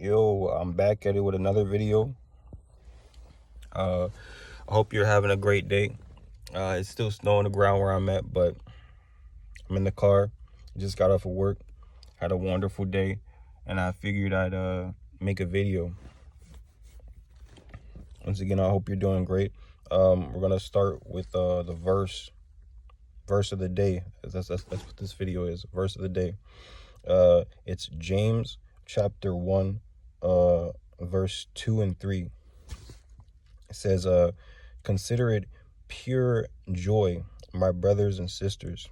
Yo, I'm back at it with another video. I hope you're having a great day. It's still snow on the ground where I'm at, but I'm in the car. Just got off of work. Had a wonderful day, and I figured I'd make a video. Once again, I hope you're doing great. We're gonna start with the verse of the day. That's what this video is. Verse of the day. It's James chapter 1, verse 2 and 3. It says, consider it pure joy, my brothers and sisters,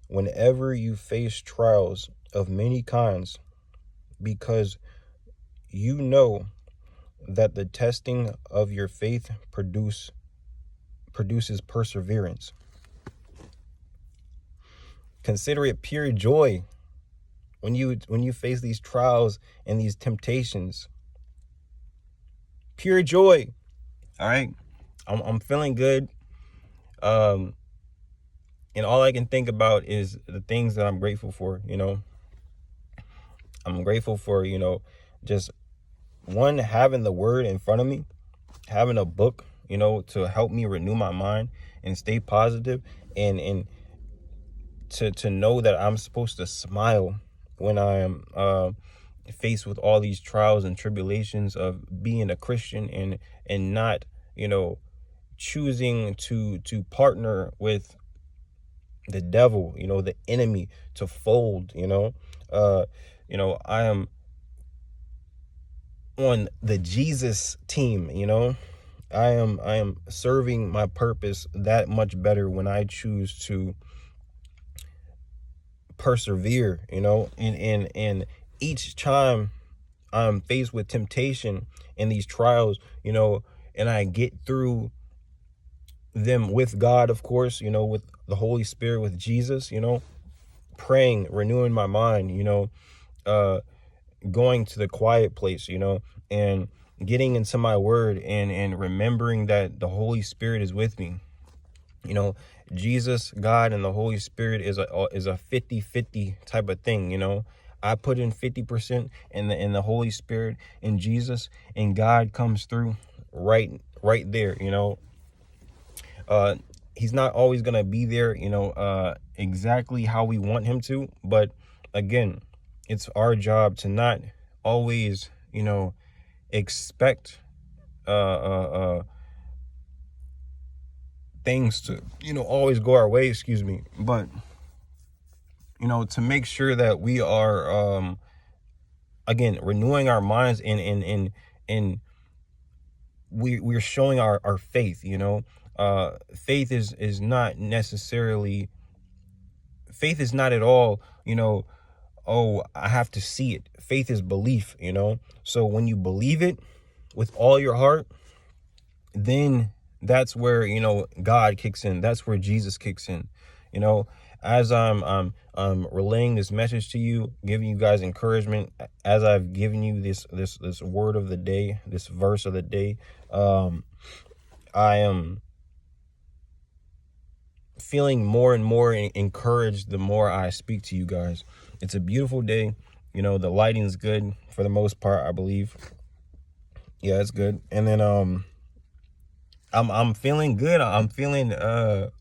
whenever you face trials of many kinds, because you know that the testing of your faith produces perseverance. Consider it pure joy when you face these trials and these temptations. Pure joy. All right, I'm feeling good. And all I can think about is the things that I'm grateful for. I'm grateful for just one, having the word in front of me, having a book to help me renew my mind and stay positive, and to know that I'm supposed to smile when I am faced with all these trials and tribulations of being a Christian, and not choosing to partner with the devil, the enemy, to fold. I am on the Jesus team. I am serving my purpose that much better when I choose to persevere, and each time I'm faced with temptation and these trials, and I get through them with God, of course, with the Holy Spirit, with Jesus, praying, renewing my mind, going to the quiet place, and getting into my word, and remembering that the Holy Spirit is with me. Jesus, God, and the Holy Spirit is a 50-50 type of thing. I put in 50% in the Holy Spirit and Jesus, and God comes through right there. He's not always gonna be there, exactly how we want him to, but again, it's our job to not always, expect things to always go our way, but to make sure that we are again renewing our minds, and we're showing our faith. Faith is not necessarily, faith is not at all oh, I have to see it. Faith is belief. So when you believe it with all your heart, then that's where God kicks in. That's where Jesus kicks in. As I'm relaying this message to you, giving you guys encouragement, as I've given you this word of the day, this verse of the day, I am feeling more and more encouraged the more I speak to you guys. It's a beautiful day. The lighting's good for the most part, I believe. Yeah, it's good. And then I'm feeling good. I'm feeling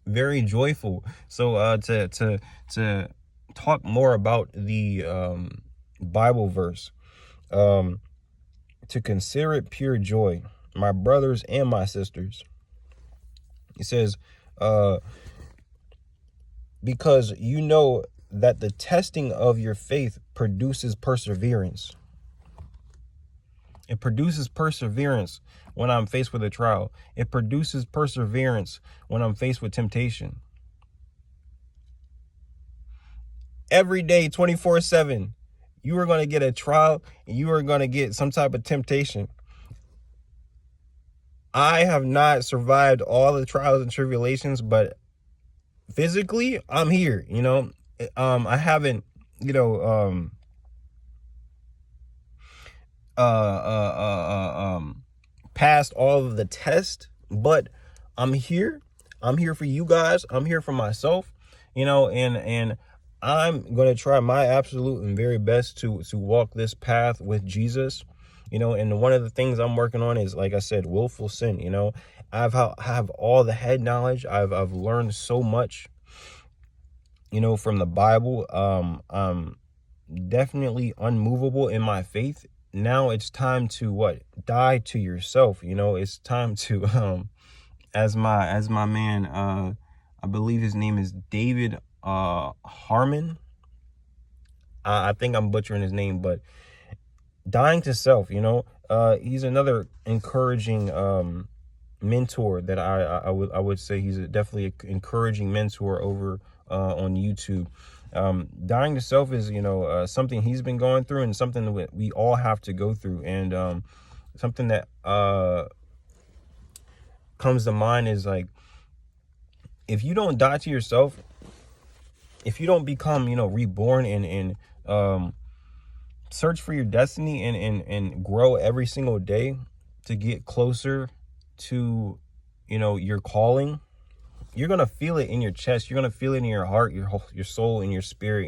very joyful. So to talk more about the Bible verse, to consider it pure joy, my brothers and my sisters. It says, because you know that the testing of your faith produces perseverance. It produces perseverance when I'm faced with a trial. It produces perseverance when I'm faced with temptation. Every day, 24/7, you are going to get a trial, and you are going to get some type of temptation. I have not survived all the trials and tribulations, but physically, I'm here. I haven't, passed all of the tests, but I'm here. I'm here for you guys. I'm here for myself, and I'm going to try my absolute and very best to walk this path with Jesus, and one of the things I'm working on is, like I said, willful sin. Have all the head knowledge. I've learned so much, from the Bible. I'm definitely unmovable in my faith. Now it's time to what? Die to yourself. It's time to as my man, I believe his name is David Harmon. I think I'm butchering his name, but dying to self, he's another encouraging mentor that I would say he's definitely an encouraging mentor over on YouTube. Dying to self is, something he's been going through, and something that we all have to go through. And something that comes to mind is, like, if you don't die to yourself, if you don't become, reborn and search for your destiny and grow every single day to get closer to, your calling, you're going to feel it in your chest. You're going to feel it in your heart, your soul, and your spirit,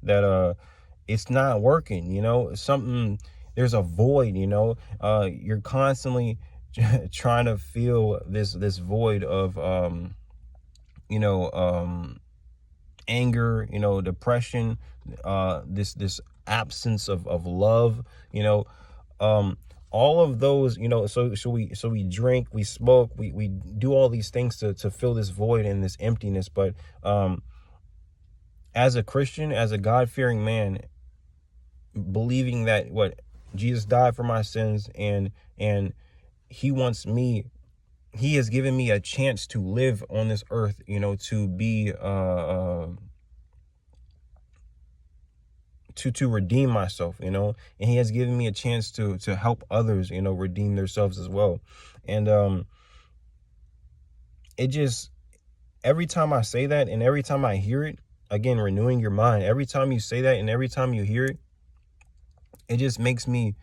that it's not working, there's a void, you're constantly trying to feel this void of, anger, depression, this absence of love, all of those, so we drink, we smoke, we do all these things to fill this void and this emptiness. But as a Christian, as a God-fearing man, believing that Jesus died for my sins, and he has given me a chance to live on this earth, to be to redeem myself, and he has given me a chance to help others, redeem themselves as well. And it just, every time I say that and every time I hear it, again, renewing your mind, every time you say that and every time you hear it, it just makes me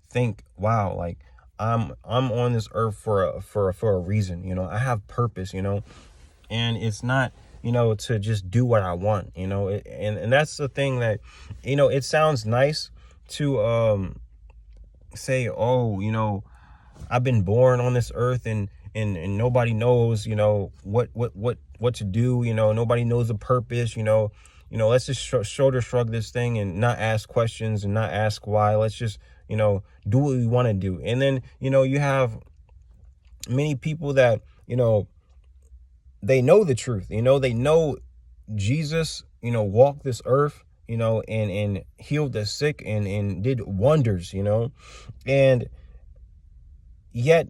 think, wow, like I'm on this earth for a reason, I have purpose, and it's not, to just do what I want, and that's the thing that, it sounds nice to say, oh, I've been born on this earth and nobody knows, what to do, nobody knows the purpose, let's just shoulder shrug this thing and not ask questions and not ask why. Let's just, do what we want to do. And then, you have many people that, they know the truth, they know Jesus, walked this earth, and healed the sick and did wonders, and yet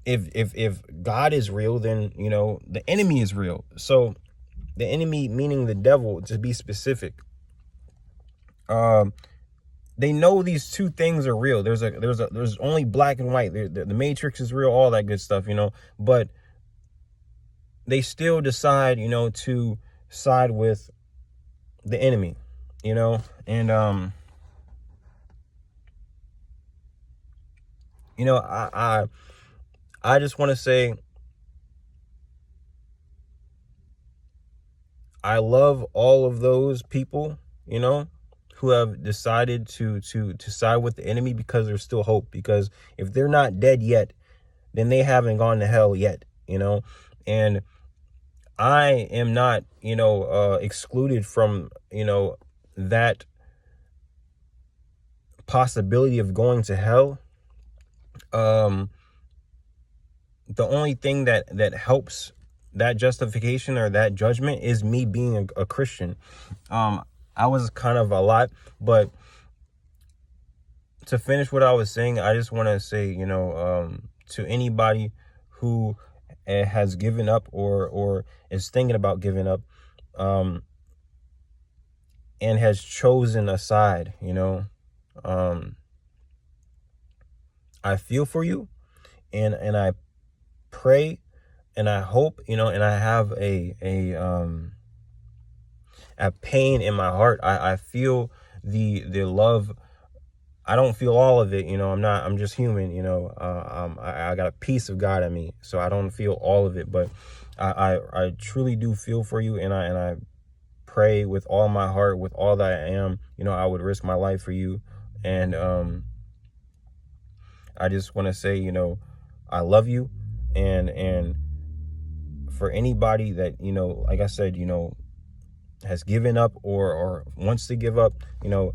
if God is real, then, the enemy is real. So the enemy, meaning the devil, to be specific, they know these two things are real. There's only black and white. The Matrix is real, all that good stuff, but they still decide, to side with the enemy, and I just want to say, I love all of those people, who have decided to side with the enemy, because there's still hope. Because if they're not dead yet, then they haven't gone to hell yet, and I am not, excluded from, that possibility of going to hell. The only thing that helps that justification or that judgment is me being a Christian. I was kind of a lot, but to finish what I was saying, I just want to say, to anybody who has given up or is thinking about giving up, and has chosen a side, I feel for you, and I pray, and I hope, and I have a pain in my heart. I feel the love. I don't feel all of it, I'm just human, I got a piece of God in me, so I don't feel all of it, but I truly do feel for you, and I pray with all my heart, with all that I am. You know, I would risk my life for you. And I just want to say, you know, I love you. And for anybody that, you know, like I said, you know, has given up or wants to give up, you know,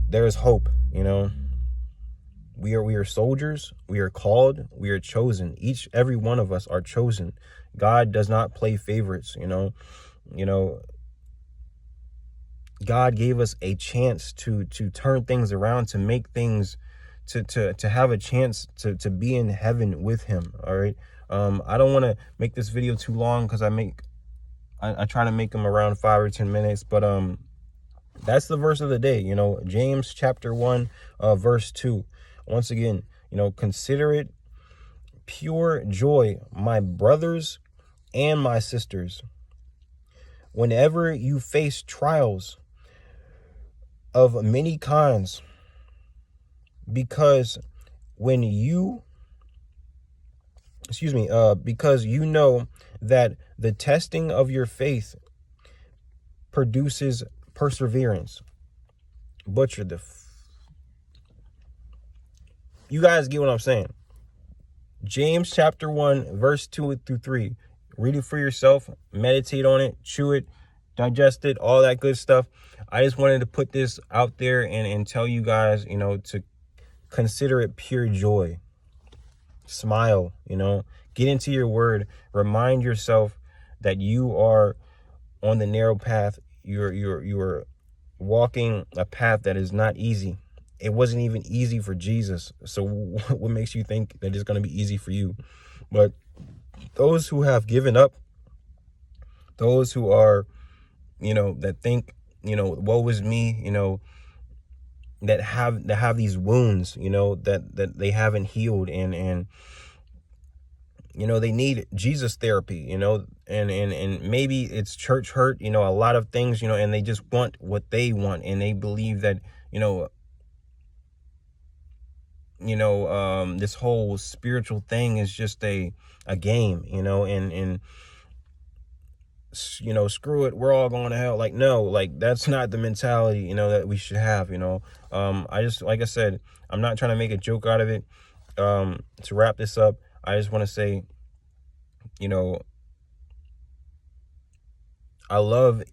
there's hope. You know, we are soldiers. We are called. We are chosen. Every one of us are chosen. God does not play favorites. You know, God gave us a chance to turn things around, to make things, to have a chance to be in heaven with him. All right. I don't want to make this video too long, because I try to make them around 5 or 10 minutes, but that's the verse of the day. You know, James chapter 1, verse 2. Once again, you know, consider it pure joy, my brothers and my sisters, whenever you face trials of many kinds, because because you know that the testing of your faith produces perseverance. You guys get what I'm saying? James chapter 1, verse 2 through 3. Read it for yourself, meditate on it, chew it, digest it, all that good stuff. I just wanted to put this out there and tell you guys, you know, to consider it pure joy. Smile, you know, get into your word, remind yourself that you are on the narrow path. You're walking a path that is not easy. It wasn't even easy for Jesus. So what makes you think that it's going to be easy for you? But those who have given up, those who are, you know, that think, you know, woe is me, you know, that have these wounds, you know, that they haven't healed, and you know, they need Jesus therapy, you know, and maybe it's church hurt, you know, a lot of things, you know, and they just want what they want, and they believe that, you know, this whole spiritual thing is just a game, you know, and you know, screw it, we're all going to hell. Like, no, like, that's not the mentality, you know, that we should have, you know. Like I said, I'm not trying to make a joke out of it. To wrap this up, I just want to say, you know, I love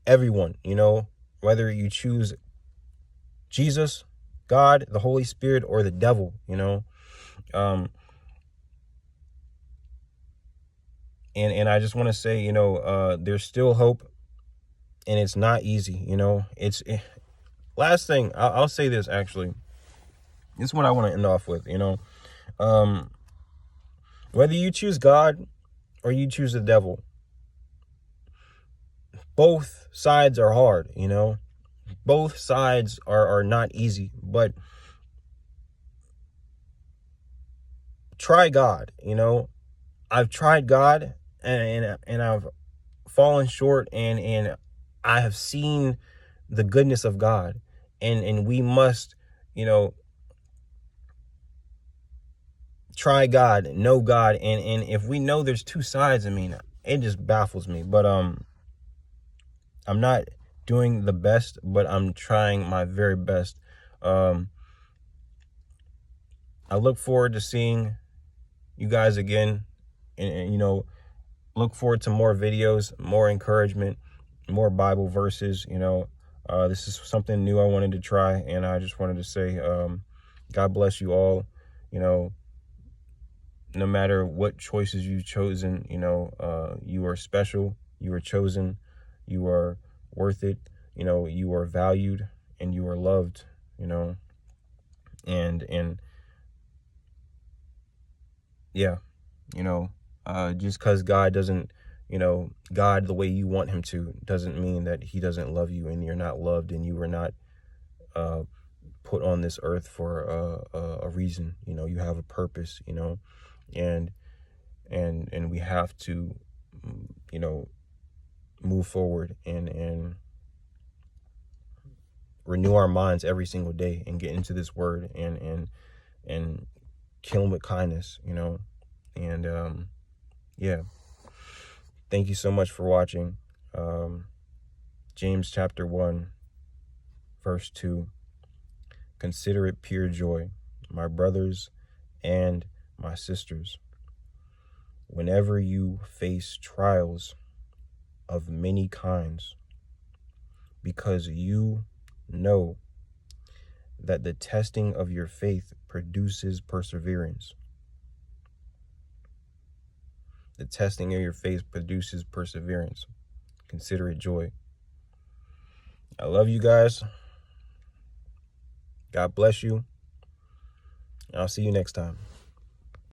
everyone, you know, whether you choose Jesus, God, the Holy Spirit, or the devil, you know. And I just want to say, you know, there's still hope, and it's not easy, you know. Last thing, I'll say this, actually. This is what I want to end off with, you know. Whether you choose God or you choose the devil, both sides are hard, you know. Both sides are not easy, but try God, you know. I've tried God, and I've fallen short, and I have seen the goodness of God, and we must, you know, try God, know God, and if we know there's two sides, I mean, it just baffles me. But I'm not doing the best, but I'm trying my very best. I look forward to seeing you guys again, and you know, look forward to more videos, more encouragement, more Bible verses. You know, this is something new I wanted to try, and I just wanted to say, God bless you all. You know, no matter what choices you've chosen, you know, you are special, you are chosen, you are worth it, you know, you are valued, and you are loved, you know, and yeah, you know, just because God doesn't, you know, God the way you want him to, doesn't mean that he doesn't love you, and you're not loved, and you were not put on this earth for a reason. You know, you have a purpose, you know, and we have to, you know, move forward and renew our minds every single day, and get into this word, and kill them with kindness, you know. And yeah, thank you so much for watching. James chapter 1, verse 2. Consider it pure joy, my brothers and my sisters, whenever you face trials of many kinds, because you know that the testing of your faith produces perseverance. The testing of your faith produces perseverance. Consider it joy. I love you guys. God bless you. I'll see you next time.